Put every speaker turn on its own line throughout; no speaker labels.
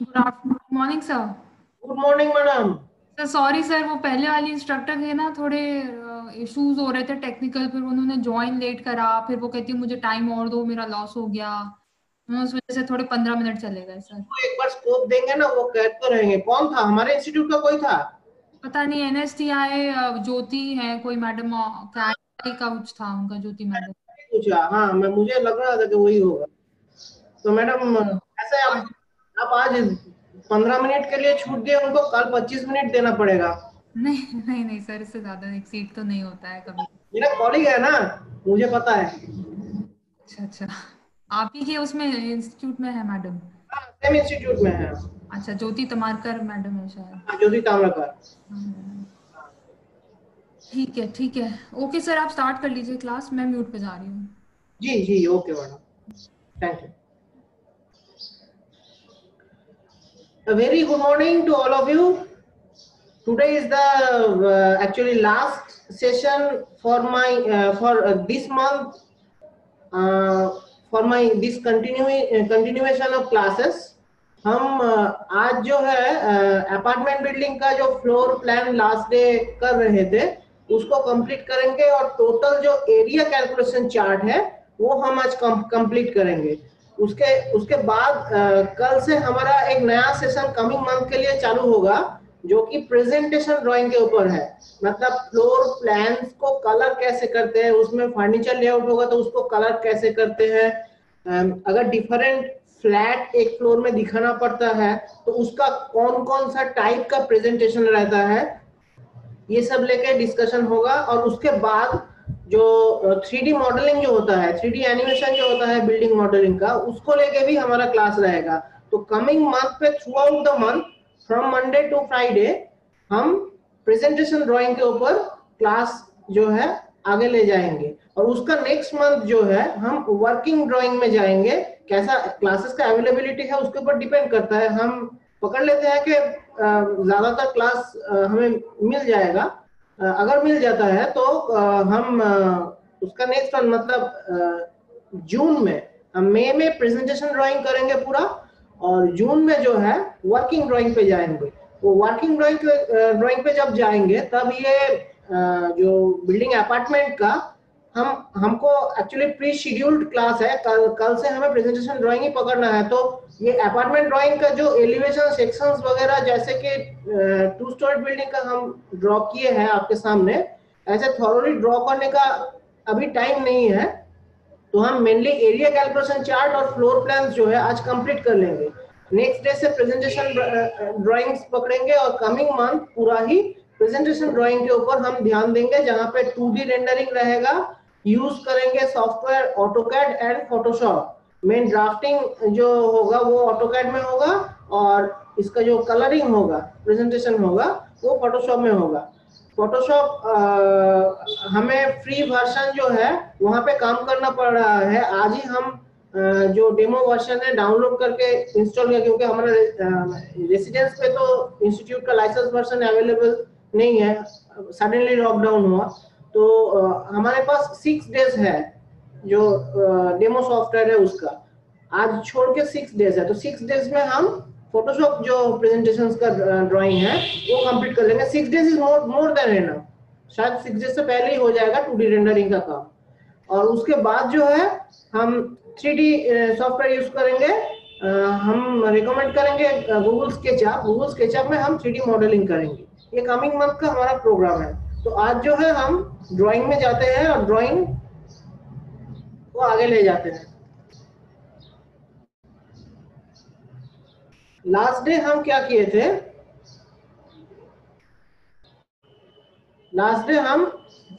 Good morning sir.
Good morning madam.
Sir sorry sir, वो पहले वाली इंस्ट्रक्टर थे ना, थोड़े इश्यूज हो रहे थे टेक्निकल, फिर उन्होंने ज्वाइन लेट करा, फिर वो कहती मुझे टाइम और दो, मेरा लॉस हो गया। उस वजह से थोड़े 15 मिनट चले गए सर।
वो एक बार स्कोप देंगे ना, वो कहते तो रहेंगे। कौन था? हमारे इंस्टीट्यूट का कोई था?
पता नहीं, एनएसटीआई ज्योति है कोई मैडम, क्या का कुछ था उनका, ज्योति मैडम।
पूछा, हाँ, मैं मुझे लग रहा था कि वही होगा। तो मैडम, ऐसे आप आज 15 मिनट के लिए छूट दिए उनको, कल 25 मिनट देना पड़ेगा।
नहीं नहीं नहीं सर, इससे ज्यादा एक्सीड तो नहीं होता है कभी।
मेरा कॉलिग है ना, मुझे पता है।
अच्छा अच्छा, आप ही के उसमें इंस्टीट्यूट में है मैडम?
हाँ, सेम इंस्टीट्यूट में है।
अच्छा, ज्योति तमारकर मैडम है शायद।
हाँ, ज्योति ताम्रकर।
हाँ, ठीक है ठीक है। ओके सर, आप स्टार्ट कर लीजिए क्लास, मैं म्यूट पे जा रही हूँ।
जी जी, okay madam, thank you. A very good morning to all of you. Today is the actually last session for my for this month, for my this continuation of classes. हम आज जो है अपार्टमेंट बिल्डिंग का जो floor plan last day कर रहे थे उसको कंप्लीट करेंगे, और टोटल जो एरिया कैलकुलेशन चार्ट है वो हम आज कंप्लीट करेंगे। उसके उसके बाद कल से हमारा एक नया सेशन कमिंग मंथ के लिए चालू होगा, जो कि प्रेजेंटेशन ड्राइंग के ऊपर है। मतलब फ्लोर प्लान्स को कलर कैसे करते हैं, उसमें फर्नीचर लेआउट होगा तो उसको कलर कैसे करते हैं। अगर डिफरेंट फ्लैट एक फ्लोर में दिखाना पड़ता है तो उसका कौन कौन सा टाइप का प्रेजेंटेशन रहता है, ये सब लेके डिस्कशन होगा। और उसके बाद जो 3D मॉडलिंग जो होता है, 3D एनिमेशन जो होता है बिल्डिंग मॉडलिंग का, उसको लेके भी हमारा क्लास रहेगा। तो कमिंग मंथ पे throughout the month, from Monday to Friday, हम प्रेजेंटेशन ड्राइंग के ऊपर क्लास जो है आगे ले जाएंगे। और उसका नेक्स्ट मंथ जो है हम वर्किंग ड्राइंग में जाएंगे। कैसा क्लासेस का अवेलेबिलिटी है उसके ऊपर डिपेंड करता है। हम पकड़ लेते हैं कि ज्यादातर क्लास हमें मिल जाएगा। अगर मिल जाता है तो हम उसका नेक्स्ट मतलब जून में, हम मई में प्रेजेंटेशन ड्राइंग करेंगे पूरा, और जून में जो है वर्किंग ड्राइंग पे जाएंगे। वो वर्किंग ड्राइंग पे जब जाएंगे तब ये जो बिल्डिंग अपार्टमेंट का हमको एक्चुअली प्री शेड्यूल्ड क्लास है। कल से हमें प्रेजेंटेशन ड्राइंग ही पकड़ना है। तो ये अपार्टमेंट ड्राइंग का जो एलिवेशन सेक्शंस वगैरह, जैसे कि 2 स्टोरी बिल्डिंग का हम ड्रॉ किए हैं आपके सामने, ऐसे थॉरोली ड्रॉ करने का अभी टाइम नहीं है। तो हम मेनली एरिया कैलकुलेशन चार्ट और फ्लोर प्लान जो है आज कंप्लीट कर लेंगे। नेक्स्ट डे से प्रेजेंटेशन ड्राइंग्स पकड़ेंगे, और कमिंग मंथ पूरा ही प्रेजेंटेशन ड्राइंग के ऊपर हम ध्यान देंगे, जहां पे 2D रेंडरिंग रहेगा। यूज करेंगे software AutoCAD and Photoshop. Main drafting जो होगा वो ऑटोकैड में होगा, और इसका जो कलरिंग होगा, प्रेजेंटेशन होगा, वो फोटोशॉप में होगा। फोटोशॉप हमें फ्री वर्जन जो है वहां पे काम करना पड़ रहा है। आज ही हम जो डेमो वर्जन है डाउनलोड करके इंस्टॉल किया, क्योंकि हमारे रेसिडेंस पे तो इंस्टीट्यूट का लाइसेंस वर्जन अवेलेबल नहीं है। सडनली लॉकडाउन हुआ तो हमारे पास 6 डेज है जो डेमो सॉफ्टवेयर है उसका। आज छोड़ के 6 डेज है, तो 6 डेज में हम फोटोशॉप जो प्रेजेंटेशन का ड्राइंग है वो कंप्लीट कर लेंगे। 6 days is more than enough. शायद 6 डेज से पहले ही हो जाएगा 2D रेंडरिंग का काम। और उसके बाद जो है हम 3D सॉफ्टवेयर यूज करेंगे। हम रिकमेंड करेंगे गूगल स्केचअप। गूगल स्केचअप में हम 3D मॉडलिंग करेंगे। ये कमिंग मंथ का हमारा प्रोग्राम है। तो आज जो है हम ड्राइंग में जाते हैं और ड्राइंग को आगे ले जाते हैं। लास्ट डे हम क्या किए थे? लास्ट डे हम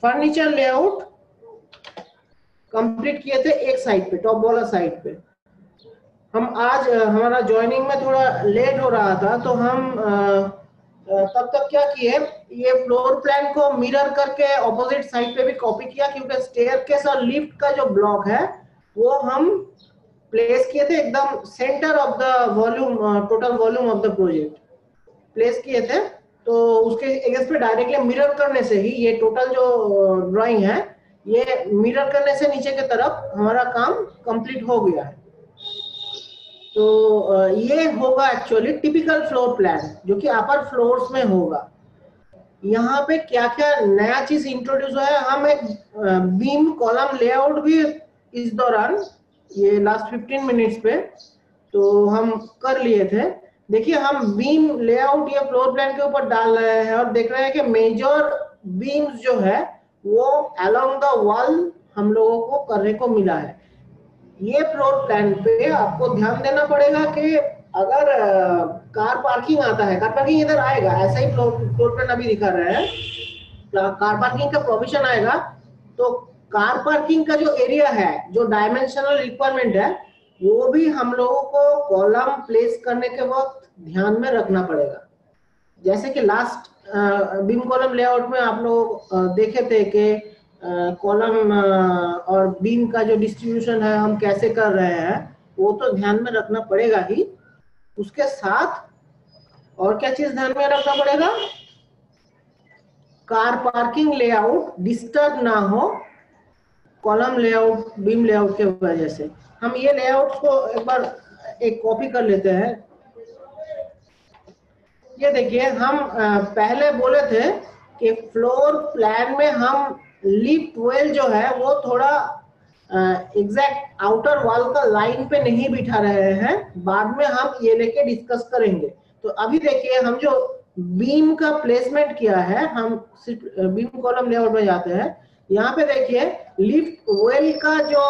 फर्नीचर लेआउट कंप्लीट किए थे एक साइड पे, टॉप वाला साइड पे। हम आज हमारा ज्वाइनिंग में थोड़ा लेट हो रहा था, तो हम तब तक क्या किए, ये फ्लोर प्लान को मिरर करके ऑपोजिट साइड पे भी कॉपी किया, क्योंकि स्टेयरकेस और लिफ्ट का जो ब्लॉक है वो हम प्लेस किए थे एकदम centre of the volume, total volume of the project place किए थे। तो उसके अगेंस्ट पे डायरेक्टली मिरर करने से ही ये टोटल जो ड्राइंग है, ये मिरर करने से नीचे की तरफ हमारा काम कंप्लीट हो गया है। तो ये होगा एक्चुअली टिपिकल फ्लोर प्लान जो कि अपर फ्लोर्स में होगा। यहाँ पे क्या क्या नया चीज इंट्रोड्यूस हुआ है, हम एक बीम कॉलम लेआउट भी इस दौरान ये लास्ट 15 मिनट्स पे तो हम कर लिए थे। देखिए हम बीम लेआउट या फ्लोर प्लान के ऊपर डाल रहे हैं और देख रहे हैं कि मेजर बीम्स जो है वो अलोंग द वॉल हम लोगों को करने को मिला है। ये फ्लोर प्लान पे आपको ध्यान देना पड़ेगा कि अगर कार पार्किंग आता है, कार पार्किंग इधर आएगा, ऐसा ही फ्लोर प्लान अभी दिखा रहे हैं, कार पार्किंग का प्रोविजन आएगा तो कार पार्किंग का जो एरिया है, जो डायमेंशनल रिक्वायरमेंट है, वो भी हम लोगों को कॉलम प्लेस करने के वक्त ध्यान में रखना पड़ेगा। जैसे कि लास्ट बीम कॉलम लेआउट में आप लोग देखे थे कि कॉलम और बीम का जो डिस्ट्रीब्यूशन है हम कैसे कर रहे हैं, वो तो ध्यान में रखना पड़ेगा ही। उसके साथ और क्या चीज ध्यान में रखना पड़ेगा, कार पार्किंग लेआउट डिस्टर्ब ना हो कॉलम लेआउट बीम लेआउट के वजह से। हम ये लेआउट को एक बार एक कॉपी कर लेते हैं। ये देखिए हम पहले बोले थे कि फ्लोर प्लान में हम लिफ्ट वेल जो है वो थोड़ा एग्जैक्ट आउटर वॉल का लाइन पे नहीं बिठा रहे हैं, बाद में हम ये लेके डिस्कस करेंगे। तो अभी देखिए हम जो बीम का प्लेसमेंट किया है, हम सिर्फ बीम कॉलम लेआउट में जाते हैं। यहाँ पे देखिए लिफ्ट वेल का जो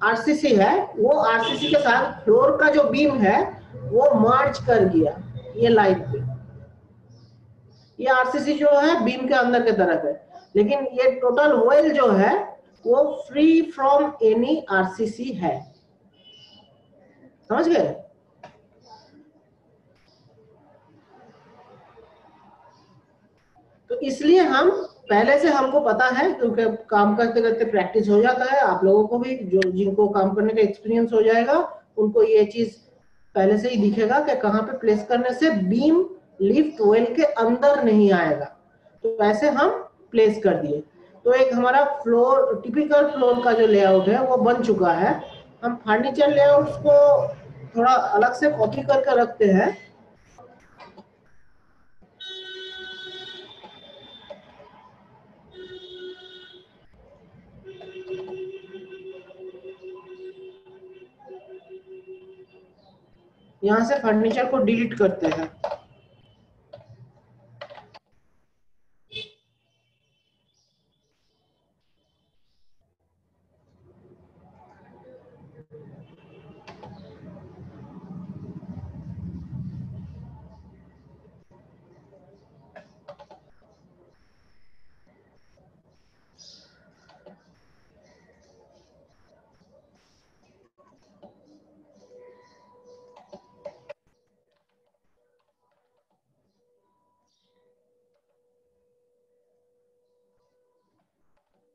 आरसीसी है वो आरसीसी के साथ फ्लोर का जो बीम है वो मर्ज कर दिया ये लाइन पे। ये आरसीसी जो है बीम के अंदर के तरफ है, लेकिन ये टोटल वेल जो है वो फ्री फ्रॉम एनी आरसीसी है। समझ गए? तो इसलिए हम पहले से हमको पता है, क्योंकि काम करते करते प्रैक्टिस हो जाता है, आप लोगों को भी जो जिनको काम करने का एक्सपीरियंस हो जाएगा उनको ये चीज पहले से ही दिखेगा कि कहाँ पे प्लेस करने से बीम लिफ्ट वेल के अंदर नहीं आएगा। तो ऐसे हम प्लेस कर दिए। तो एक हमारा फ्लोर टिपिकल फ्लोर का जो लेआउट है वो बन चुका है। हम फर्नीचर लेआउट्स को थोड़ा अलग से कॉपी करके रखते हैं। यहाँ से फर्नीचर को डिलीट करते हैं।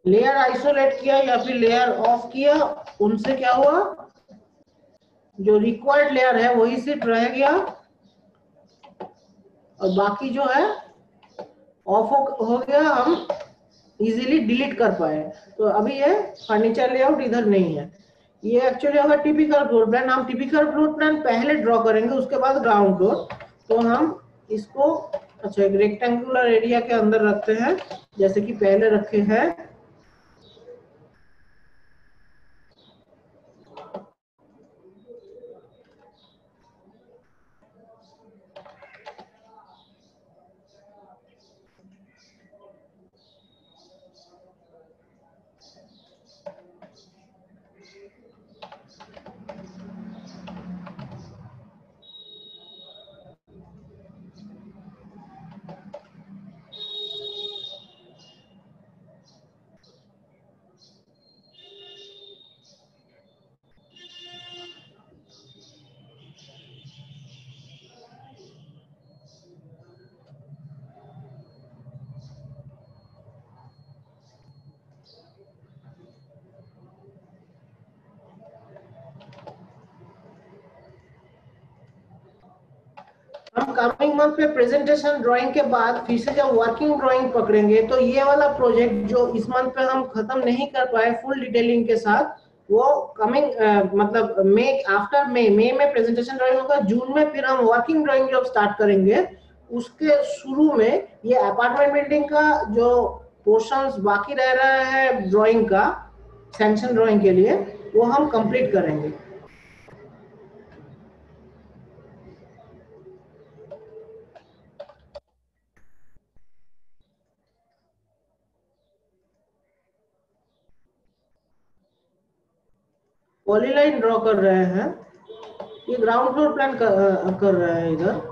लेयर आइसोलेट किया या फिर लेयर ऑफ किया, उनसे क्या हुआ, जो रिक्वायर्ड लेयर है वही सिर्फ रह गया और बाकी जो है ऑफ हो गया, हम इजीली डिलीट कर पाए। तो अभी ये फर्नीचर लेआउट इधर नहीं है। ये एक्चुअली अगर टिपिकल फ्लोर प्लान, हम टिपिकल फ्लोर प्लान पहले ड्रॉ करेंगे, उसके बाद ग्राउंड फ्लोर। तो हम इसको अच्छा एक रेक्टेंगुलर एरिया के अंदर रखते हैं जैसे कि पहले रखे हैं। हम कमिंग मंथ पे प्रेजेंटेशन ड्राइंग के बाद फिर से जब वर्किंग ड्राइंग पकड़ेंगे तो ये वाला प्रोजेक्ट जो इस मंथ पे हम खत्म नहीं कर पाए फुल डिटेलिंग के साथ, वो कमिंग मतलब आफ्टर मई में प्रेजेंटेशन ड्राइंग होगा, जून में फिर हम वर्किंग ड्राइंग जब स्टार्ट करेंगे उसके शुरू में ये अपार्टमेंट बिल्डिंग का जो पोर्शंस बाकी रह रहा है ड्राइंग का सैंक्शन ड्राइंग के लिए वो हम कंप्लीट करेंगे। पॉलीलाइन ड्रॉ कर रहे हैं, ये ग्राउंड फ्लोर प्लान कर रहे हैं इधर।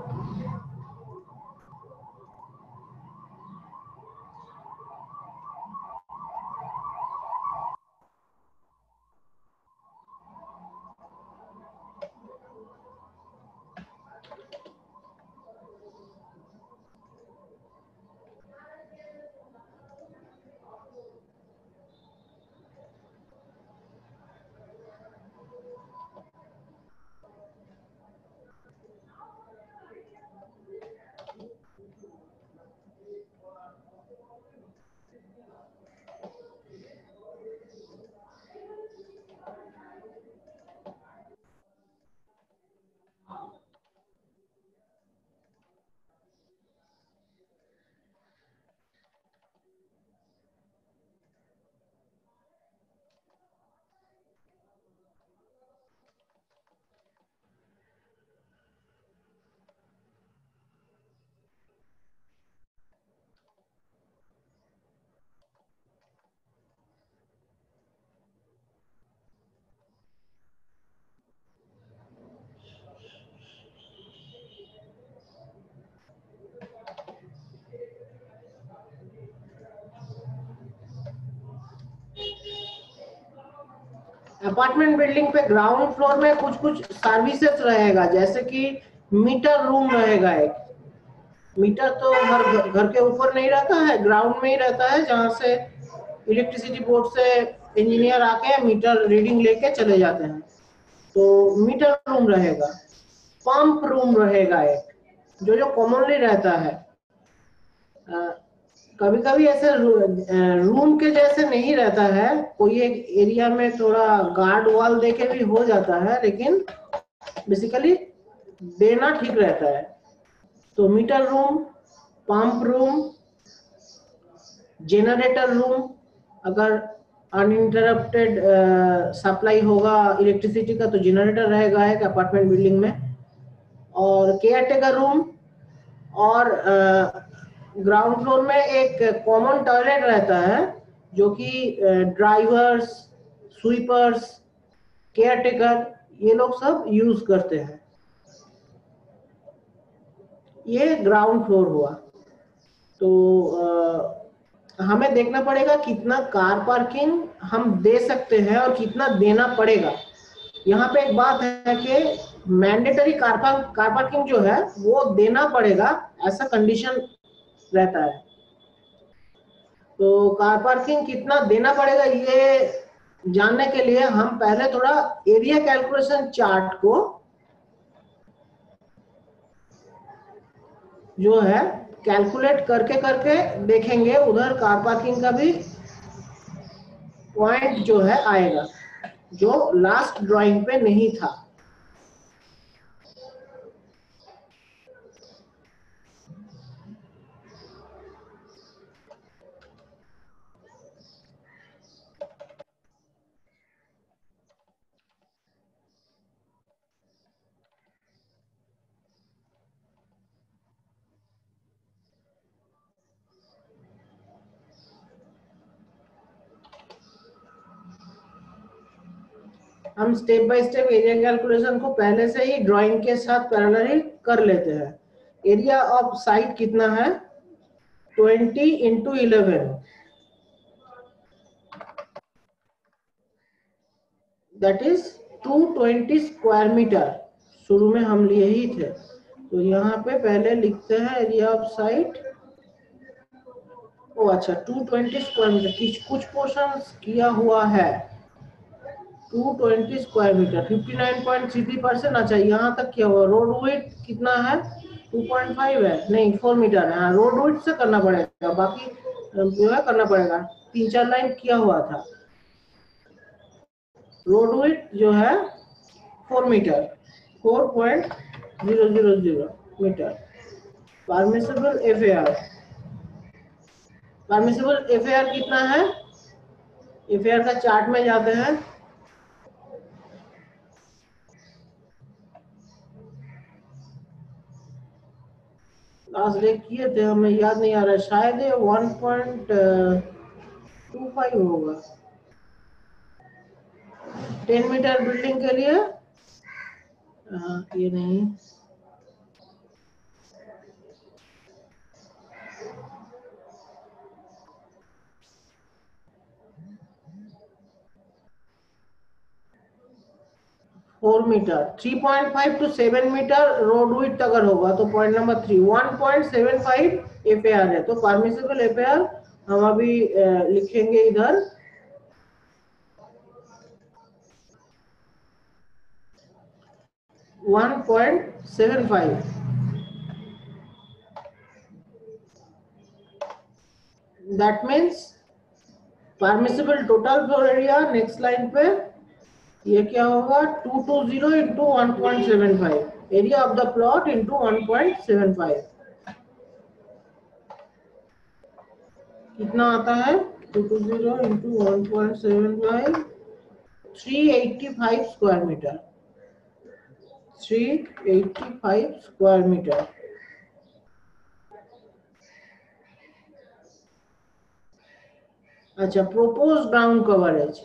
अपार्टमेंट बिल्डिंग पे ग्राउंड फ्लोर में कुछ कुछ सर्विसेज रहेगा, जैसे कि मीटर रूम रहेगा। एक मीटर तो घर के ऊपर नहीं रहता है, ग्राउंड में ही रहता है, जहां से इलेक्ट्रिसिटी बोर्ड से इंजीनियर आके मीटर रीडिंग लेके चले जाते हैं। तो मीटर रूम रहेगा। पंप रूम रहेगा एक, जो कॉमनली रहता है। कभी कभी ऐसे रूम के जैसे नहीं रहता है, कोई एक एरिया में थोड़ा गार्ड वॉल देके भी हो जाता है, लेकिन बेसिकली देना ठीक रहता है। तो metre room, pump room, generator room, अगर अनइंटरप्टेड सप्लाई होगा इलेक्ट्रिसिटी का तो जनरेटर रहेगा एक अपार्टमेंट बिल्डिंग में, और केयर टेकर रूम, और ग्राउंड फ्लोर में एक कॉमन टॉयलेट रहता है जो कि ड्राइवर्स, स्वीपर्स, केयर टेकर ये लोग सब यूज करते हैं। ये ग्राउंड फ्लोर हुआ। तो हमें देखना पड़ेगा कितना कार पार्किंग हम दे सकते हैं और कितना देना पड़ेगा। यहाँ पे एक बात है कि मैंडेटरी कार पार्किंग जो है वो देना पड़ेगा, ऐसा कंडीशन रहता है। तो कार पार्किंग कितना देना पड़ेगा ये जानने के लिए हम पहले थोड़ा एरिया कैलकुलेशन चार्ट को जो है कैलकुलेट करके करके देखेंगे, उधर कार पार्किंग का भी पॉइंट जो है आएगा, जो लास्ट ड्राइंग पे नहीं था। हम step by step area calculation को पहले से ही ड्राइंग के साथ पैरेलल कर लेते हैं। एरिया ऑफ साइट कितना है? 20 into 11, that is 220 square metre. शुरू में हम लिए ही थे, तो यहाँ पे पहले लिखते हैं एरिया ऑफ साइट। ओ अच्छा, 220 स्क्वायर मीटर, कुछ पोर्शन किया हुआ है 220 स्क्वायर मीटर, 59.33%। अच्छा, यहाँ तक क्या हुआ? रोड विड्थ कितना है? 2.5 है, नहीं 4 मीटर है। हाँ, रोड विड्थ से करना पड़ेगा, बाकी जो है करना पड़ेगा। 3-4 लाइन किया हुआ था। रोड विड्थ जो है 4 metre, 4.000 metre. Permissible FAR, permissible FAR कितना है? एफएआर का चार्ट में जाते हैं। लास्ट डेट किए थे, हमें याद नहीं आ रहा है, शायद ये 1.25 होगा 10 मीटर बिल्डिंग के लिए। ये नहीं, four metre, 3.5 to 7 metre road width अगर होगा तो पॉइंट नंबर 3 1.75 एफएआर है। तो परमिसिबल एफएआर हम अभी लिखेंगे इधर 1.75। That means permissible total floor area next line पे ये क्या होगा 220 into 1.75, area of the plot into 1.75 कितना आता है? 220 into 1.75 385 square metre, 385 square metre. अच्छा, propose ground coverage,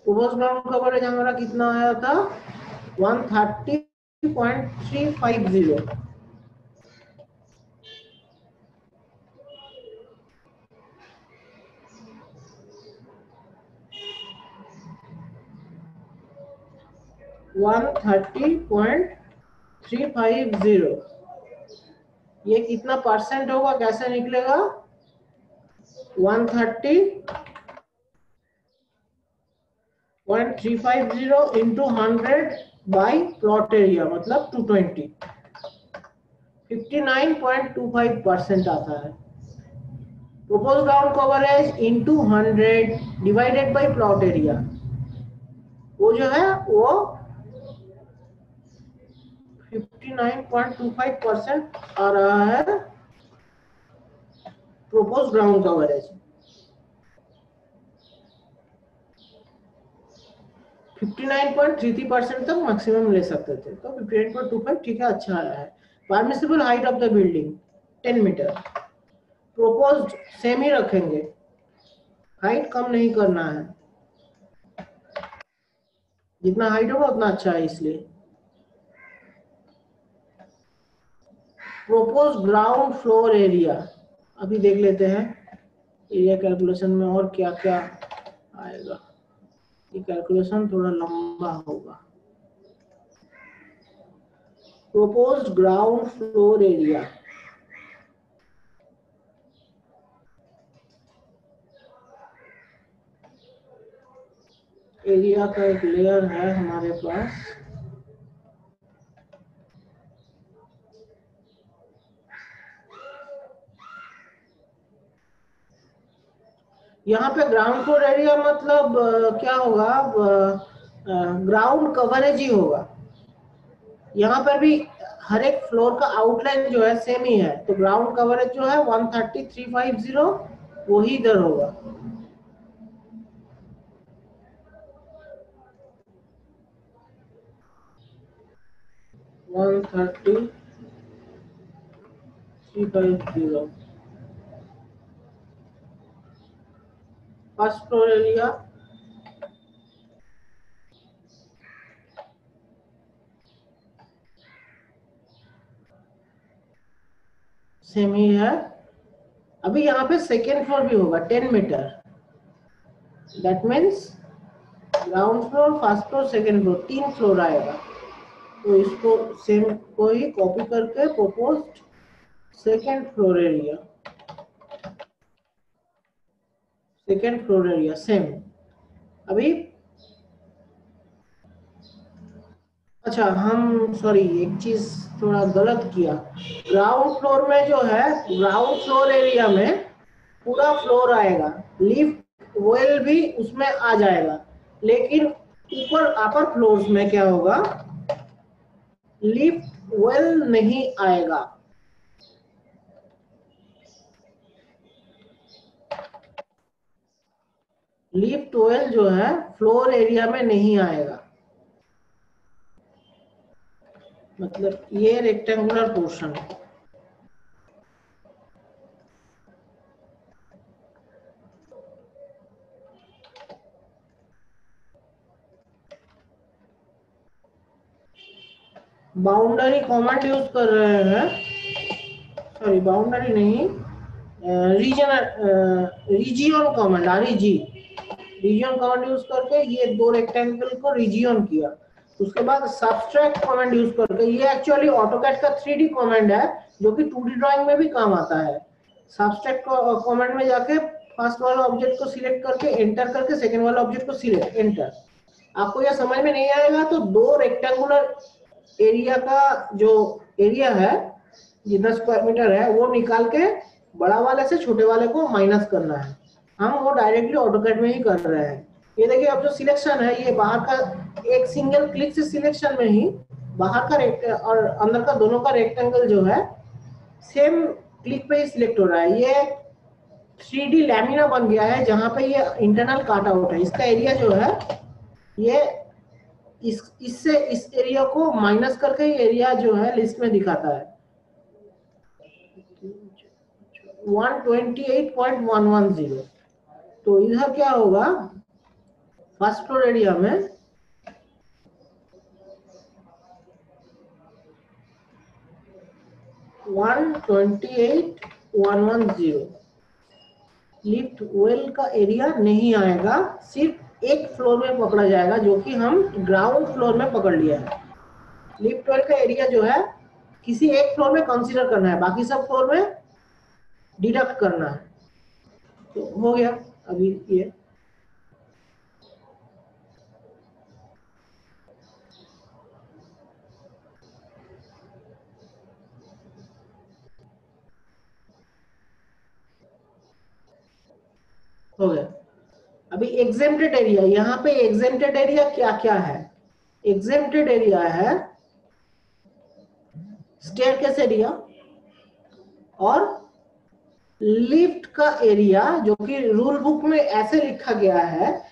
propose ground coverage हमारा कितना आया था? 130.350। ये कितना परसेंट होगा, कैसे निकलेगा? 130.350 इंटू 100 बाई प्लॉट एरिया मतलब 220, 59.25% आता है। Propose ground coverage into 100 divided by plot area, वो जो है वो 59.25% आ रहा है प्रोपोज ग्राउंड कवरेज। 59.33% तक मैक्सिमम ले सकते थे, तो 58.25 ठीक है, अच्छा आया है। Permissible height of the building 10 metre, proposed same ही रखेंगे, हाइट कम नहीं करना है, जितना हाइट होगा उतना अच्छा है इसलिए। प्रोपोज ग्राउंड फ्लोर एरिया अभी देख लेते हैं, एरिया कैलकुलेशन में और क्या क्या आएगा। ये कैलकुलेशन थोड़ा लंबा होगा। Proposed ground floor area, area का एक लेयर है हमारे पास, यहाँ पे ग्राउंड फ्लोर एरिया मतलब क्या होगा, ग्राउंड कवरेज ही होगा। यहाँ पर भी हर एक फ्लोर का आउटलाइन जो है सेम ही है, तो ग्राउंड कवरेज जो है 130.350 वही इधर होगा। फर्स्ट फ्लोर एरिया सेम ही है। अभी यहाँ पे सेकेंड फ्लोर भी होगा 10 metre, that means ground floor, first floor, second floor, 3 floor आएगा। तो इसको सेम को ही कॉपी करके proposed second floor area, second floor area same. अभी अच्छा, हम सॉरी एक चीज थोड़ा गलत किया। ग्राउंड फ्लोर में जो है, ग्राउंड फ्लोर एरिया में पूरा फ्लोर आएगा, लिफ्ट वेल भी उसमें आ जाएगा, लेकिन ऊपर अपर फ्लोर्स में क्या होगा, लिफ्ट वेल नहीं आएगा। लिफ्ट वेल जो है फ्लोर एरिया में नहीं आएगा, मतलब ये रेक्टेंगुलर पोर्शन है। बाउंड्री कमांड यूज कर रहे हैं, सॉरी बाउंड्री नहीं, region region command, R E G region command use करके ये दो रेक्टेंगल को रीजियन किया। उसके बाद सबट्रैक्ट कमांड यूज करके, ये एक्चुअली ऑटोकैड का 3D कमांड है जो कि 2D ड्राइंग में भी काम आता है। सबट्रैक्ट कमांड में जाके फर्स्ट वाला ऑब्जेक्ट को सिलेक्ट करके एंटर करके सेकंड वाला ऑब्जेक्ट को सिलेक्ट एंटर। आपको यह समझ में नहीं आएगा तो दो रेक्टेंगुलर एरिया का जो एरिया है जितना स्क्वायर मीटर है वो निकाल के बड़ा वाले से छोटे वाले को माइनस करना है। हम वो डायरेक्टली ऑटोकैड में ही कर रहे हैं। ये देखिए अब जो सिलेक्शन है ये बाहर का एक सिंगल क्लिक से सिलेक्शन में ही बाहर का और अंदर का दोनों का रेक्टेंगल जो है सेम क्लिक पे ही सिलेक्ट हो रहा है। ये 3D लैमिना बन गया है जहां पे ये इंटरनल काट आउट है। इसका एरिया जो है ये इससे इस एरिया को माइनस करके ये एरिया जो है लिस्ट में दिखाता है 128.110। तो इधर क्या होगा, फर्स्ट फ्लोर एरिया में 128.110 लिफ्ट वेल का एरिया नहीं आएगा, सिर्फ एक फ्लोर में पकड़ा जाएगा जो कि हम ग्राउंड फ्लोर में पकड़ लिया है। लिफ्ट वेल का एरिया जो है किसी एक फ्लोर में कंसीडर करना है, बाकी सब फ्लोर में डिडक्ट करना है। तो हो गया अभी ये। हो गया। अभी एग्जेम्प्टेड एरिया, यहाँ पे एग्जेम्प्टेड एरिया क्या क्या है? एग्जेम्प्टेड एरिया है स्टेयरकेस एरिया और लिफ्ट का एरिया, जो कि रूल बुक में ऐसे लिखा गया है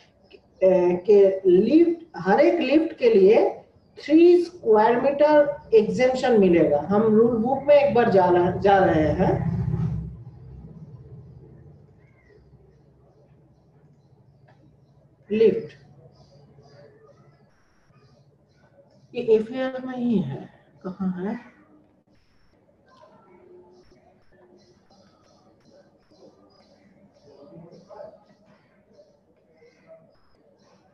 कि लिफ्ट, हर एक लिफ्ट के लिए 3 स्क्वायर मीटर एग्जेम्पशन मिलेगा। हम रूल बुक में एक बार जा रहे हैं। लिफ्ट ये एफएआर में ही है, कहाँ है?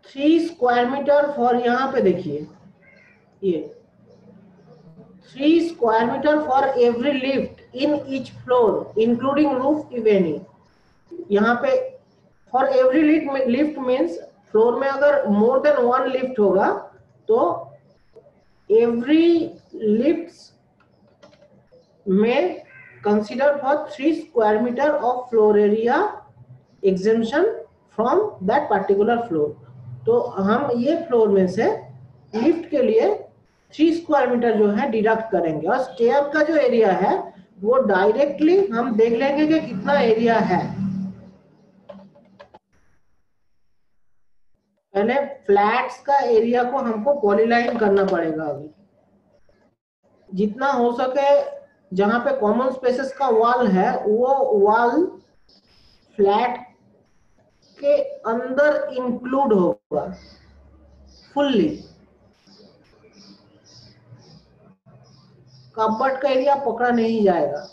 थ्री स्क्वायर मीटर फॉर, यहाँ पे देखिए ये 3 square metre for every lift in each floor including roof if any. यहाँ पे for every lift means floor में अगर मोर देन 1 लिफ्ट होगा तो एवरी लिफ्ट में consider for 3 square metre of floor area exemption from that particular floor. तो हम ये फ्लोर में से लिफ्ट के लिए 3 स्क्वायर मीटर जो है डिडक्ट करेंगे और स्टेयर का जो एरिया है वो डायरेक्टली हम देख लेंगे कि कितना एरिया है। पहले फ्लैट्स का एरिया को हमको पॉलीलाइन करना पड़ेगा। अभी जितना हो सके जहां पे कॉमन स्पेसेस का वॉल है वो वॉल फ्लैट के अंदर इंक्लूड होगा फुल्ली। कपबोर्ड का एरिया पकड़ा नहीं जाएगा।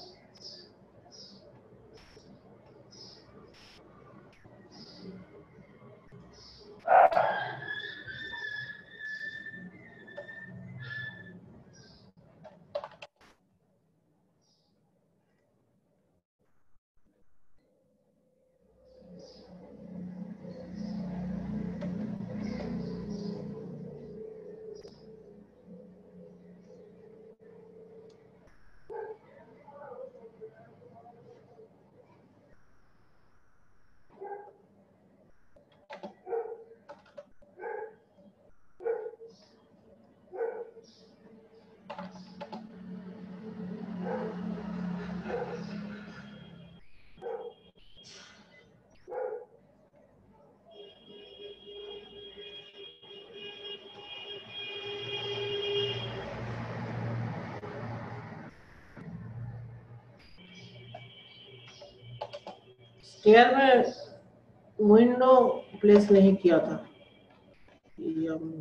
स्टेयर में विंडो प्लेस नहीं किया था, ये हम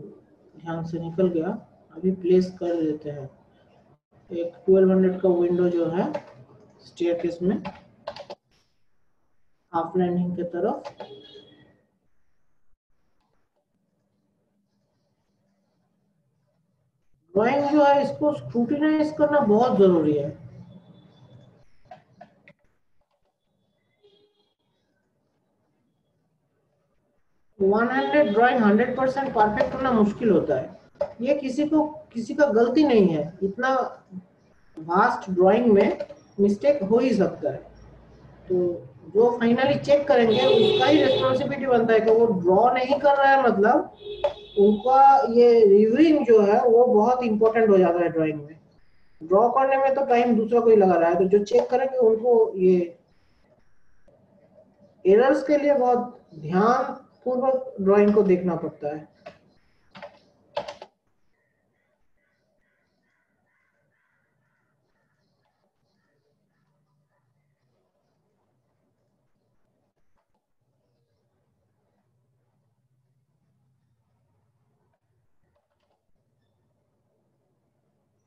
ध्यान से निकल गया, अभी प्लेस कर देते हैं। एक 1200 का विंडो जो है स्टेयरकेस में हाफ लैंडिंग की तरफ। ड्राइंग जो है इसको स्क्रूटिनाइज करना बहुत जरूरी है। वन हैंडेड ड्राइंग 100% परफेक्ट होना मुश्किल होता है। ये किसी का गलती नहीं है, इतना वास्ट ड्राइंग में मिस्टेक हो ही सकता है। तो जो फाइनली चेक करेंगे उसका ही रिस्पॉन्सिबिलिटी बनता है कि वो ड्रॉ नहीं कर रहा है, मतलब उनका ये रिव्यूइंग जो है वो बहुत इंपॉर्टेंट हो जाता है ड्राइंग में। ड्रॉ करने में तो टाइम दूसरा कोई लगा रहा है, तो जो चेक करेंगे उनको ये एरर्स के लिए बहुत ध्यान पूर्वक ड्राइंग को देखना पड़ता है।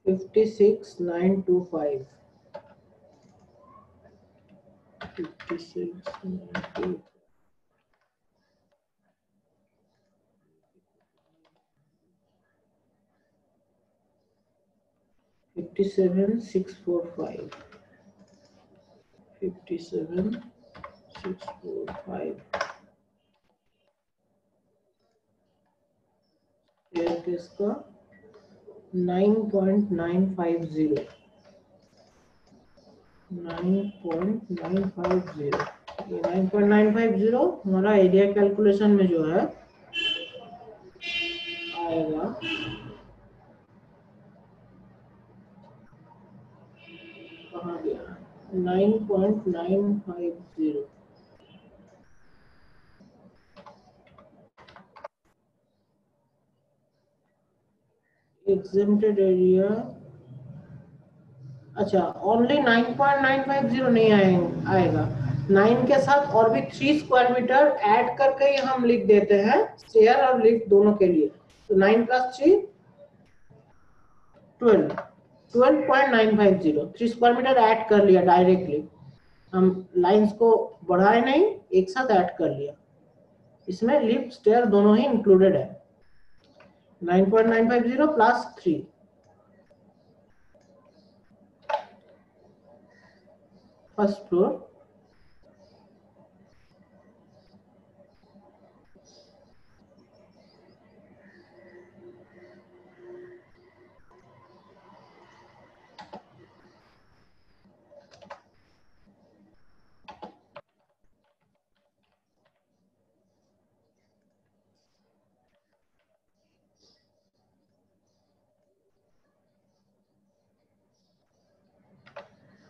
फिफ्टी सिक्स 925 57,645 57,645 स्टेयरकेस का 9.950 9.950 ये 9.950 हमारा एरिया कैलकुलेशन में जो है आएगा कहाँ गया 9.950 exempted एरिया। अच्छा ओनली 9.950 नहीं आएगा, 9 के साथ और भी 3 स्क्वायर मीटर ऐड करके ही हम लिख देते हैं स्टेयर और लिफ्ट दोनों के लिए। तो 9 + 3 12.950 3 स्क्वायर मीटर ऐड कर लिया डायरेक्टली, हम लाइंस को बढ़ाए नहीं, एक साथ ऐड कर लिया। इसमें लिफ्ट स्टेयर दोनों ही इंक्लूडेड है। 9.950 + 3 first floor.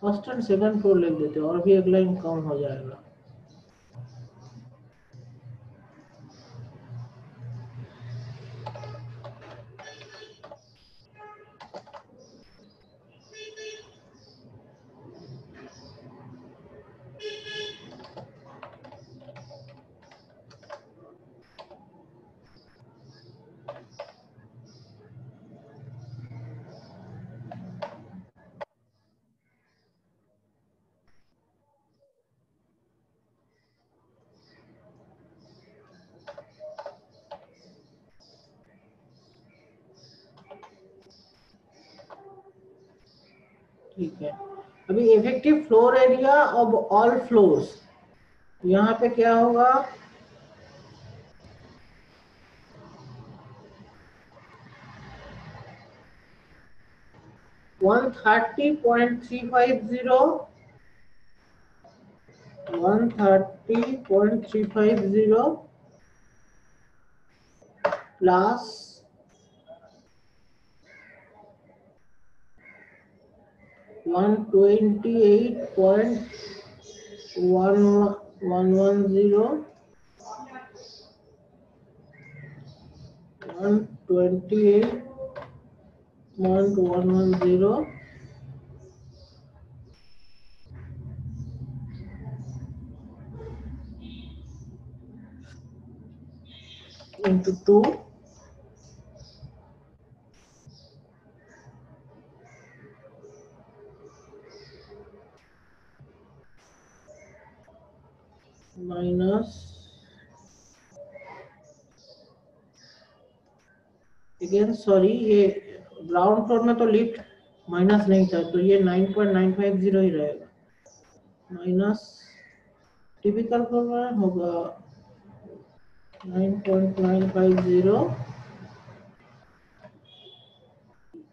First and second floor लिख देते हैं और भी एक लाइन कम हो जाएगा। ठीक है, अभी effective floor area of all floors, यहाँ पे क्या होगा 130.350 plus 128.110 128.110 + into 2 minus, again sorry, ये ग्राउंड फ्लोर में तो लिफ्ट माइनस नहीं था, तो ये 9.950 ही रहेगा, माइनस टिपिकल फ्लोर में होगा 9.950,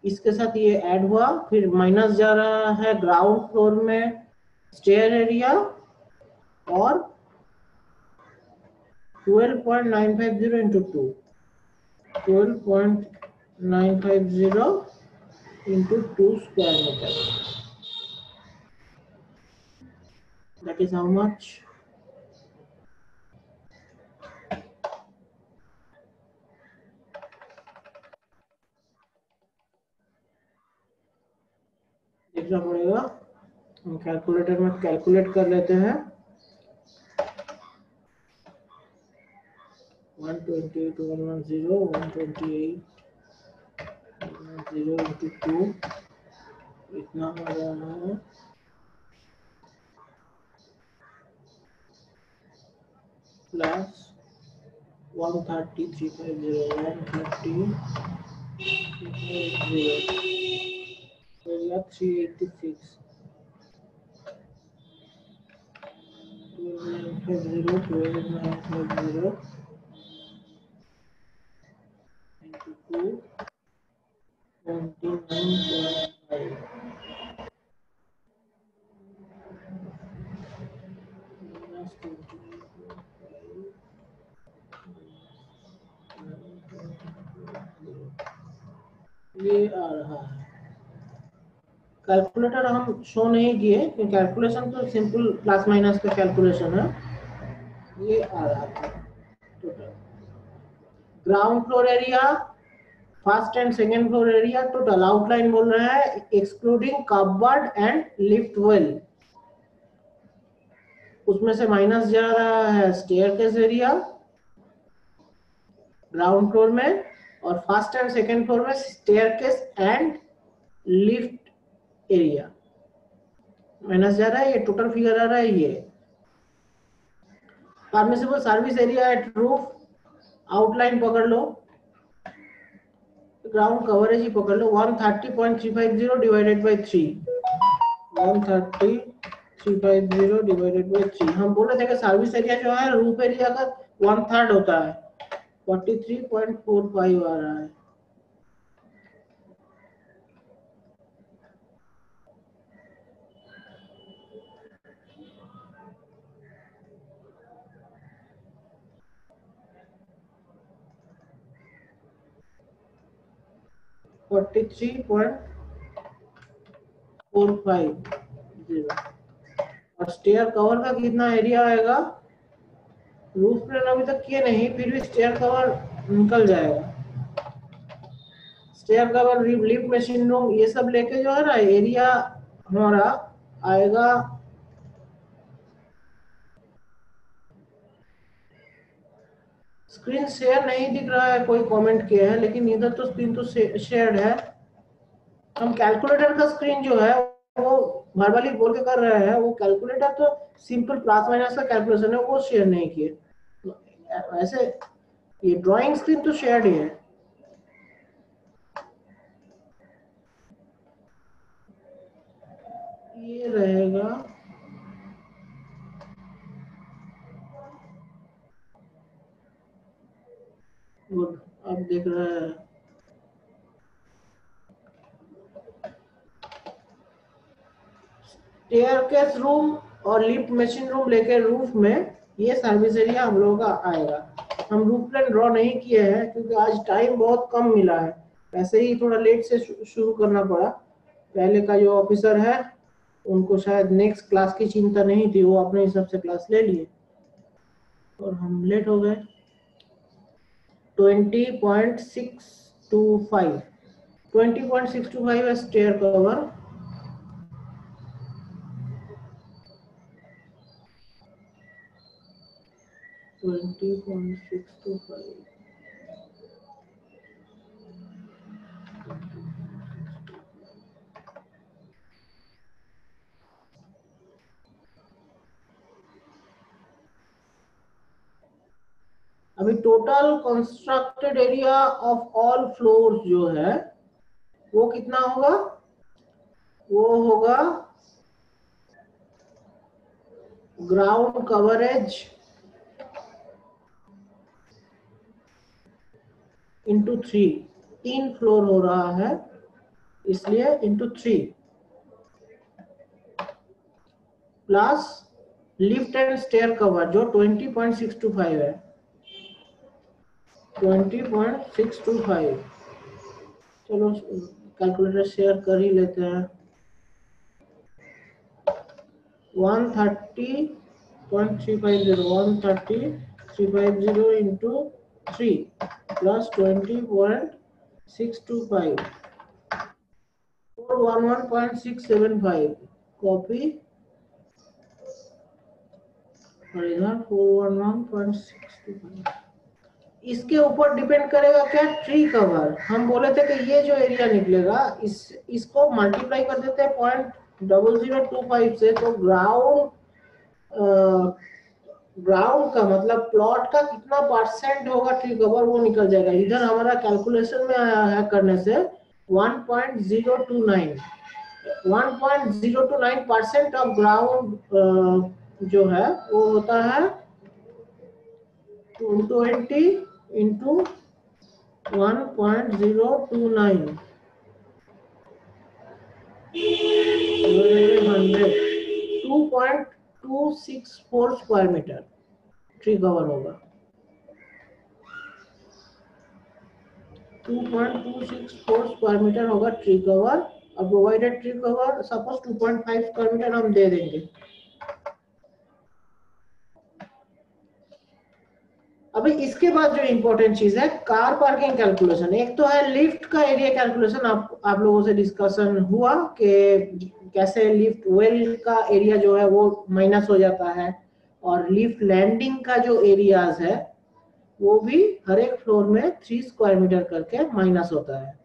इसके साथ ये ऐड हुआ, फिर माइनस जा रहा है ग्राउंड फ्लोर में स्टेयर एरिया और 12.950 into 2, 12.950 into 2 square meter. That is how much? देखना पड़ेगा, हम कैलकुलेटर में कैलकुलेट कर लेते हैं। 128 110 128 110 into 2 इतना हो रहा है, प्लस 130 350 130 350 386 12,950 into 2 29.5 minus 28.5 ये आ रहा है। कैलकुलेटर हम शो नहीं किए क्योंकि कैलकुलेशन तो सिंपल प्लस माइनस का कैलकुलेशन है, ये आ रहा है total ground floor area, first and second floor area total outline बोल रहा है excluding cupboard and lift well, उसमें से माइनस जा रहा है स्टेयरकेस एरिया ग्राउंड फ्लोर में, और फर्स्ट एंड सेकेंड फ्लोर में staircase and lift area minus जा रहा है, ये टोटल फिगर आ रहा है। ये permissible service area at roof, outline पकड़ लो, ग्राउंड कवरेज ही पकड़ लो 130.350 डिवाइडेड बाय 3, 130.350 डिवाइडेड बाय 3। हम बोले थे कि सर्विस एरिया जो है रूफ एरिया का 1/3 होता है, 43.45 आ रहा है। और स्टेयर कवर का कितना एरिया आएगा, रूफ प्लान अभी तक किए नहीं, फिर भी स्टेयर कवर निकल जाएगा। Stair cover, lift machine room, ये सब लेके जो है ना एरिया हमारा आएगा स्क्रीन शेयर नहीं दिख रहा है, कोई कमेंट किया है, लेकिन इधर तो स्क्रीन तो शेयर्ड है। हम कैलकुलेटर का स्क्रीन जो है वो वर्बली बोल के कर रहे हैं, वो कैलकुलेटर तो सिंपल प्लस माइनस का कैलकुलेशन है, वो शेयर नहीं किए। ऐसे ये ड्राइंग स्क्रीन तो शेयर्ड ही है। ये रहेगा गुड, अब देख रहे हैं स्टेयरकेस रूम और लिफ्ट मशीन रूम लेके रूफ में ये सर्विस एरिया हम लोगों का आएगा। हम रूफ प्लान ड्रॉ नहीं किए हैं क्योंकि आज टाइम बहुत कम मिला है, वैसे ही थोड़ा लेट से शुरू करना पड़ा। पहले का जो ऑफिसर है उनको शायद नेक्स्ट क्लास की चिंता नहीं थी, वो अपने हिसाब से क्लास ले लिए और हम लेट हो गए। 20.625 20.625 है स्टेयर कवर, 20.625 अभी total constructed area of all floors जो है वो कितना होगा, वो होगा ग्राउंड कवरेज इंटू 3, 3 फ्लोर हो रहा है इसलिए into 3 plus lift and stair cover जो 20.625 है, 20.625। चलो कैलकुलेटर शेयर कर ही लेते हैं। 130.350 इंटू 3 प्लस 20.625 411.675 कॉपी और इधर 411.625। इसके ऊपर डिपेंड करेगा क्या, ट्री कवर। हम बोले थे कि ये जो एरिया निकलेगा इसको मल्टीप्लाई कर देते हैं 0.0025 से, तो ग्राउंड का मतलब प्लॉट का कितना परसेंट होगा ट्री कवर वो निकल जाएगा। इधर हमारा कैलकुलेशन में आया है करने से 1.029 ऑफ ग्राउंड जो है वो होता है 220 into 1.029 2.264 square metre tree cover होगा। 2.264 स्क्वायर मीटर होगा ट्री कवर। अब provided tree cover suppose 2.5 square metre हम दे देंगे। अभी इसके बाद जो इंपॉर्टेंट चीज है कार पार्किंग कैलकुलेशन। एक तो है लिफ्ट का एरिया कैलकुलेशन, आप लोगों से डिस्कशन हुआ कि कैसे लिफ्ट वेल का एरिया जो है वो माइनस हो जाता है और लिफ्ट लैंडिंग का जो एरियाज है वो भी हर एक फ्लोर में 3 स्क्वायर मीटर करके माइनस होता है।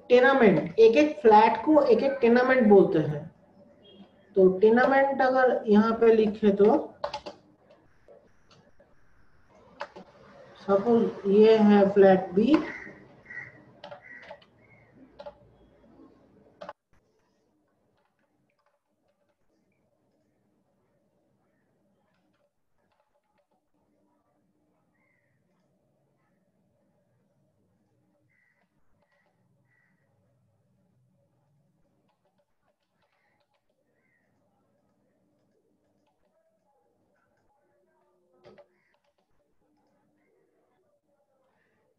टेनामेंट, एक एक फ्लैट को एक एक टेनामेंट बोलते हैं। तो टेनामेंट अगर यहाँ पे लिखे तो सपोज ये है फ्लैट बी,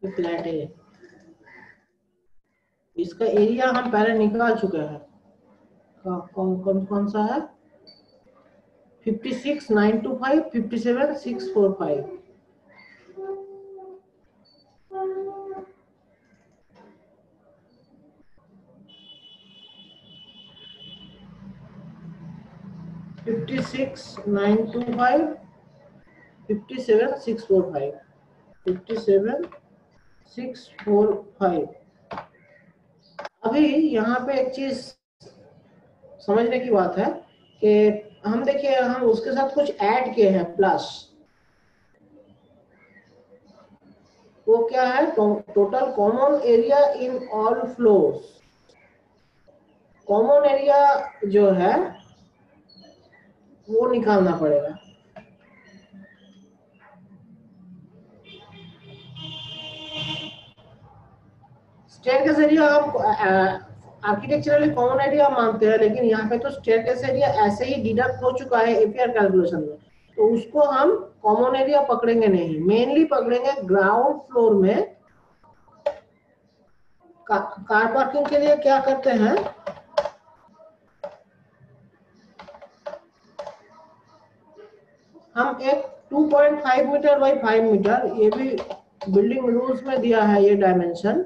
फ्लैट है, इसका एरिया हम पहले निकाल चुके हैं। कौन सा है 56,925, 57,645। Fifty six nine two five 57,645 57,645। अभी यहाँ पे एक चीज समझने की बात है कि हम देखिए हम उसके साथ कुछ ऐड किए हैं प्लस, वो क्या है total common area in all floors. Common area जो है वो निकालना पड़ेगा। स्टेयरकेस एरिया हम आर्किटेक्चरली कॉमन एरिया मानते हैं, लेकिन यहाँ पे तो स्टेयरकेस एरिया ऐसे ही डिडक्ट हो चुका है एपीआर कैलकुलेशन में, तो उसको हम कॉमन एरिया पकड़ेंगे नहीं, मेनली पकड़ेंगे ग्राउंड फ्लोर में। कार पार्किंग के लिए क्या करते हैं, हम एक 2.5 मीटर बाई 5 मीटर, ये भी बिल्डिंग रूल्स में दिया है ये डायमेंशन,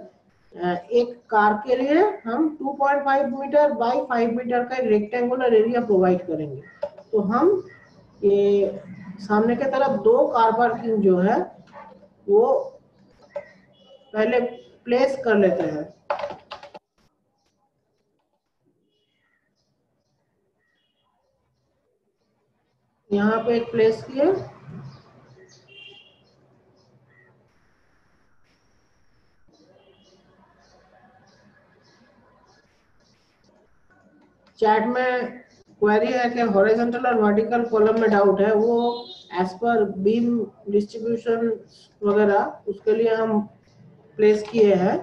एक कार के लिए हम 2.5 मीटर बाई 5 मीटर का एक रेक्टेंगुलर एरिया प्रोवाइड करेंगे। तो हम ये सामने के तरफ 2 कार पार्किंग जो है वो पहले प्लेस कर लेते हैं। यहाँ पे एक प्लेस किए, चैट में क्वेरी है कि हॉरिजॉन्टल और वर्टिकल कॉलम में डाउट है, वो एज पर बीम डिस्ट्रीब्यूशन वगैरह उसके लिए हम प्लेस किए हैं,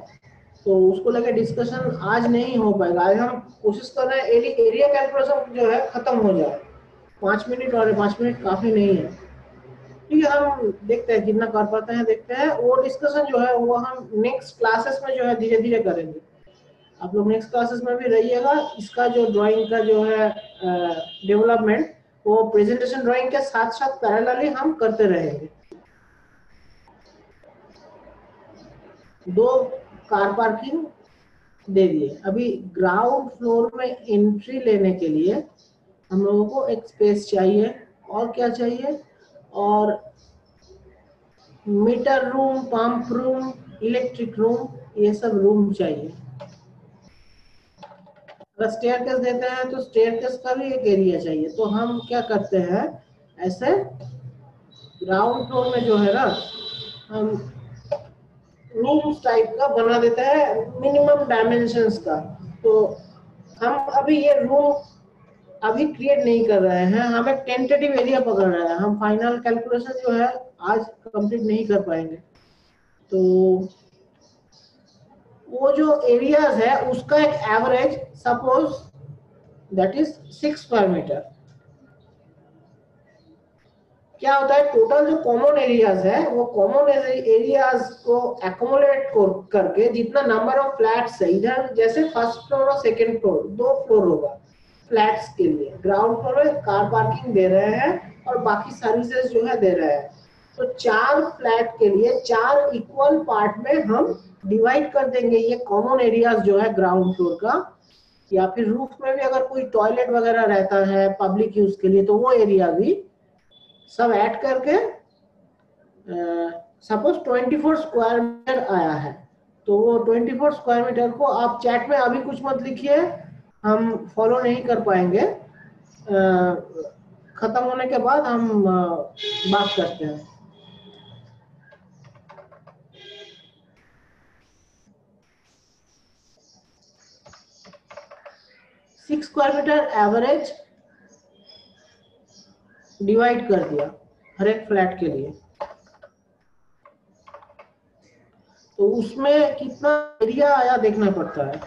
तो उसको लेके डिस्कशन आज नहीं हो पाएगा। आज हम कोशिश कर रहे हैं एरिया कैलकुलेशन जो है खत्म हो जाए। 5 मिनट और 5 मिनट काफी नहीं है, ठीक है। हम देखते हैं कितना कर पाते हैं, देखते हैं। वो डिस्कशन जो है वो हम नेक्स्ट क्लासेस में जो है धीरे धीरे करेंगे। आप लोग नेक्स्ट क्लासेस में भी रहिएगा। इसका जो ड्राइंग का जो है डेवलपमेंट वो प्रेजेंटेशन ड्राइंग के साथ साथ पैरेलली हम करते रहेंगे। 2 कार पार्किंग दे दिए। अभी ग्राउंड फ्लोर में एंट्री लेने के लिए हम लोगों को एक स्पेस चाहिए, और क्या चाहिए, और metre room, pump room, electric room, ये सब रूम चाहिए। अगर स्टेयरकेस देते हैं तो स्टेयरकेस का भी एक एरिया चाहिए। तो हम क्या करते हैं, ऐसे ग्राउंड फ्लोर में जो है ना, हम रूम्स टाइप का बना देते हैं मिनिमम डायमेंशंस का। तो हम अभी ये रूम अभी क्रिएट नहीं कर रहे हैं, हम एक टेंटेटिव एरिया पकड़ रहे हैं। हम फाइनल कैलकुलेशन जो है आज कंप्लीट नहीं कर पाएंगे। तो वो जो एरियाज है उसका एक average suppose that is 6 square metre. क्या होता है, टोटल जो कॉमन एरियाज है वो कॉमन एरियाज को एकोमोडेट करके जितना नंबर ऑफ फ्लैट्स है, इधर जैसे फर्स्ट फ्लोर और सेकंड फ्लोर 2 फ्लोर होगा फ्लैट्स के लिए, ग्राउंड फ्लोर में कार पार्किंग दे रहे हैं और बाकी सर्विसेज जो है दे रहे हैं। तो 4 फ्लैट के लिए 4 इक्वल पार्ट में हम डिवाइड कर देंगे ये कॉमन एरियाज जो है ग्राउंड फ्लोर का। या फिर रूफ में भी अगर कोई टॉयलेट वगैरह रहता है पब्लिक यूज के लिए तो वो एरिया भी सब ऐड करके सपोज 24 स्क्वायर मीटर आया है। तो वो 24 स्क्वायर मीटर को आप चैट में अभी कुछ मत लिखिए, हम फॉलो नहीं कर पाएंगे। खत्म होने के बाद हम बात करते हैं। Six square metre average divide कर दिया हर एक फ्लैट के लिए। तो उसमें कितना एरिया आया देखना पड़ता है।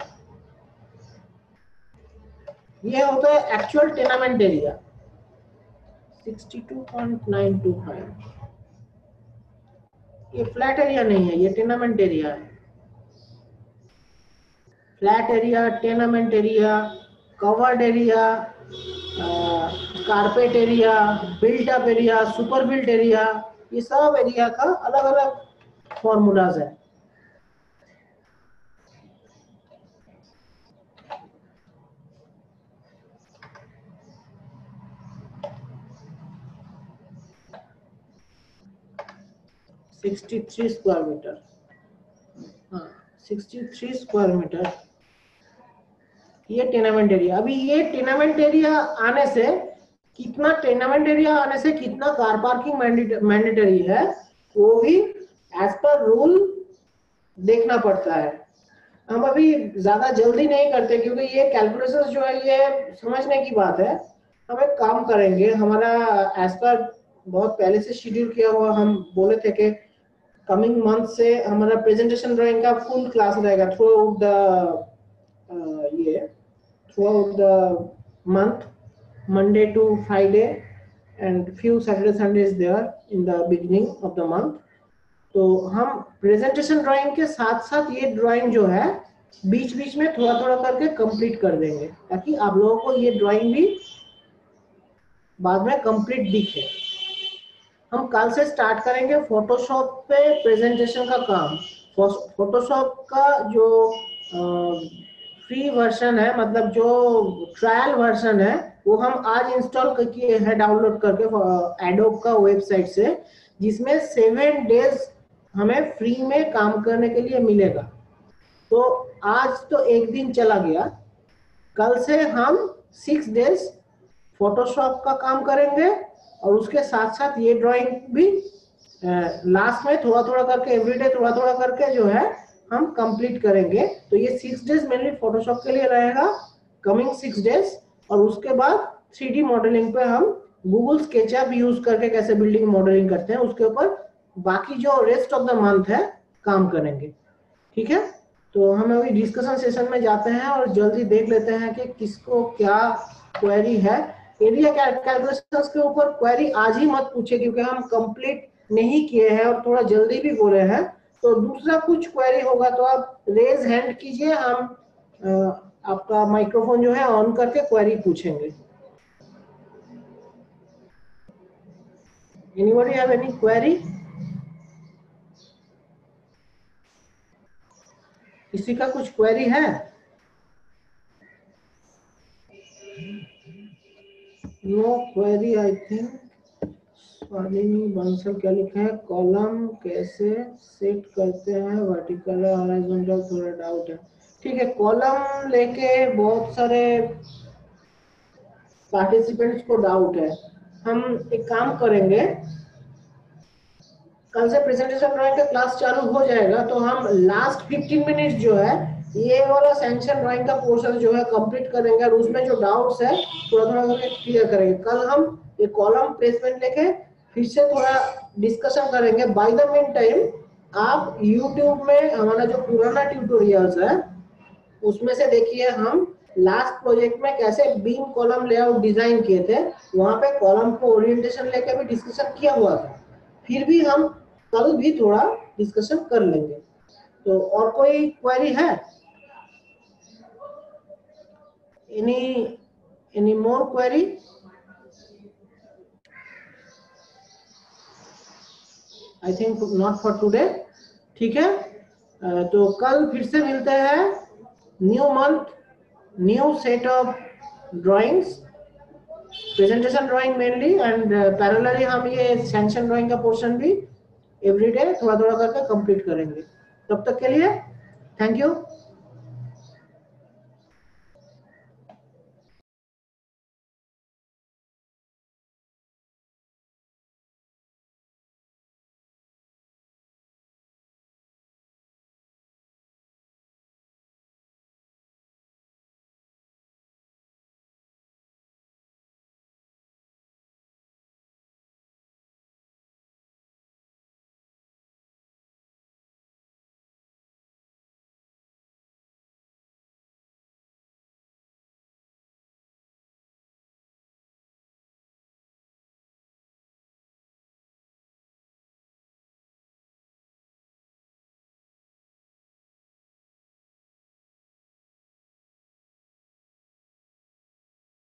ये होता है एक्चुअल टेनामेंट एरिया 62.925। ये फ्लैट एरिया नहीं है, ये टेनामेंट एरिया है। Flat area, tenement area, covered area, carpet area, built up area, super built area, ये सब एरिया का अलग अलग फॉर्मूलाज है। (63 स्क्वायर मीटर), हाँ 63 स्क्वायर मीटर ये टेनामेंट एरिया। अभी ये टेनामेंट एरिया आने से कितना, टेनामेंट एरिया आने से कितना कार पार्किंग मैंडेटरी है वो भी एज पर रूल देखना पड़ता है। हम अभी ज्यादा जल्दी नहीं करते क्योंकि ये कैलकुलेशंस जो है ये समझने की बात है। हम एक काम करेंगे, हमारा एज पर बहुत पहले से शेड्यूल किया हुआ, हम बोले थे कि कमिंग मंथ से हमारा प्रेजेंटेशन ड्राइंग का फुल क्लास रहेगा through out the month, Monday to Friday and few Saturday Sundays there in the beginning of the month। तो हम प्रेजेंटेशन ड्राइंग के साथ साथ ये ड्राइंग जो है बीच बीच में थोड़ा थोड़ा करके कंप्लीट कर देंगे ताकि आप लोगों को ये ड्राइंग भी बाद में कंप्लीट दिखे। हम कल से स्टार्ट करेंगे फोटोशॉप पे प्रेजेंटेशन का काम। फोटोशॉप का जो फ्री वर्जन है, मतलब जो ट्रायल वर्जन है वो हम आज इंस्टॉल किए हैं डाउनलोड करके एडोब का वेबसाइट से, जिसमें 7 डेज हमें फ्री में काम करने के लिए मिलेगा। तो आज तो एक दिन चला गया, कल से हम 6 डेज फोटोशॉप का काम करेंगे और उसके साथ साथ ये ड्राइंग भी लास्ट में थोड़ा थोड़ा करके एवरीडे थोड़ा थोड़ा करके जो है हम कंप्लीट करेंगे। तो ये 6 डेज मेनली फोटोशॉप के लिए रहेगा, कमिंग 6 डेज। और उसके बाद 3D मॉडलिंग पे हम गूगल स्केचअप यूज करके कैसे बिल्डिंग मॉडलिंग करते हैं उसके ऊपर बाकी जो रेस्ट ऑफ द मंथ है काम करेंगे। ठीक है, तो हम अभी डिस्कशन सेशन में जाते हैं और जल्दी देख लेते हैं कि किसको क्या क्वेरी है। एरिया कैलकुलेशंस के ऊपर क्वेरी आज ही मत पूछे क्योंकि हम कंप्लीट नहीं किए हैं और थोड़ा जल्दी भी बोले हैं। तो दूसरा कुछ क्वेरी होगा तो आप रेज हैंड कीजिए, हम आपका माइक्रोफोन जो है ऑन करके क्वेरी पूछेंगे। Anybody have any query? किसी का कुछ क्वेरी है? No query I think. Swalini Bansal क्या लिखा है, कॉलम कैसे सेट करते हैं वर्टिकल और हॉरिजॉन्टल, थोड़ा डाउट है। ठीक है, कॉलम लेके बहुत सारे पार्टिसिपेंट्स को डाउट है। हम एक काम करेंगे, कल से प्रेजेंटेशन ड्राइंग का क्लास चालू हो जाएगा तो हम लास्ट 15 मिनट जो है ये वाला सैंक्शन ड्राइंग का पोर्शन जो है कंप्लीट करेंगे और उसमें जो डाउट्स है थोड़ा थोड़ा करके क्लियर करेंगे। कल हम ये कॉलम प्लेसमेंट लेके फिर से थोड़ा डिस्कशन करेंगे। बाय द मीन टाइम आप YouTube में हमारा जो पुराना ट्यूटोरियल्स है उसमें से देखिए हम लास्ट प्रोजेक्ट में कैसे बीम कॉलम लेआउट डिजाइन किए थे, वहां पे कॉलम को ओरिएंटेशन लेके भी डिस्कशन किया हुआ था। फिर भी हम कल भी थोड़ा डिस्कशन कर लेंगे। तो और कोई क्वेरी है? Any more query? I think not for today. ठीक है, तो कल फिर से मिलते हैं, new month new set of drawings, presentation drawing mainly and parallelly हम ये सैंक्शन ड्राइंग का पोर्शन भी एवरीडे थोड़ा थोड़ा करके कंप्लीट करेंगे। तब तक के लिए थैंक यू।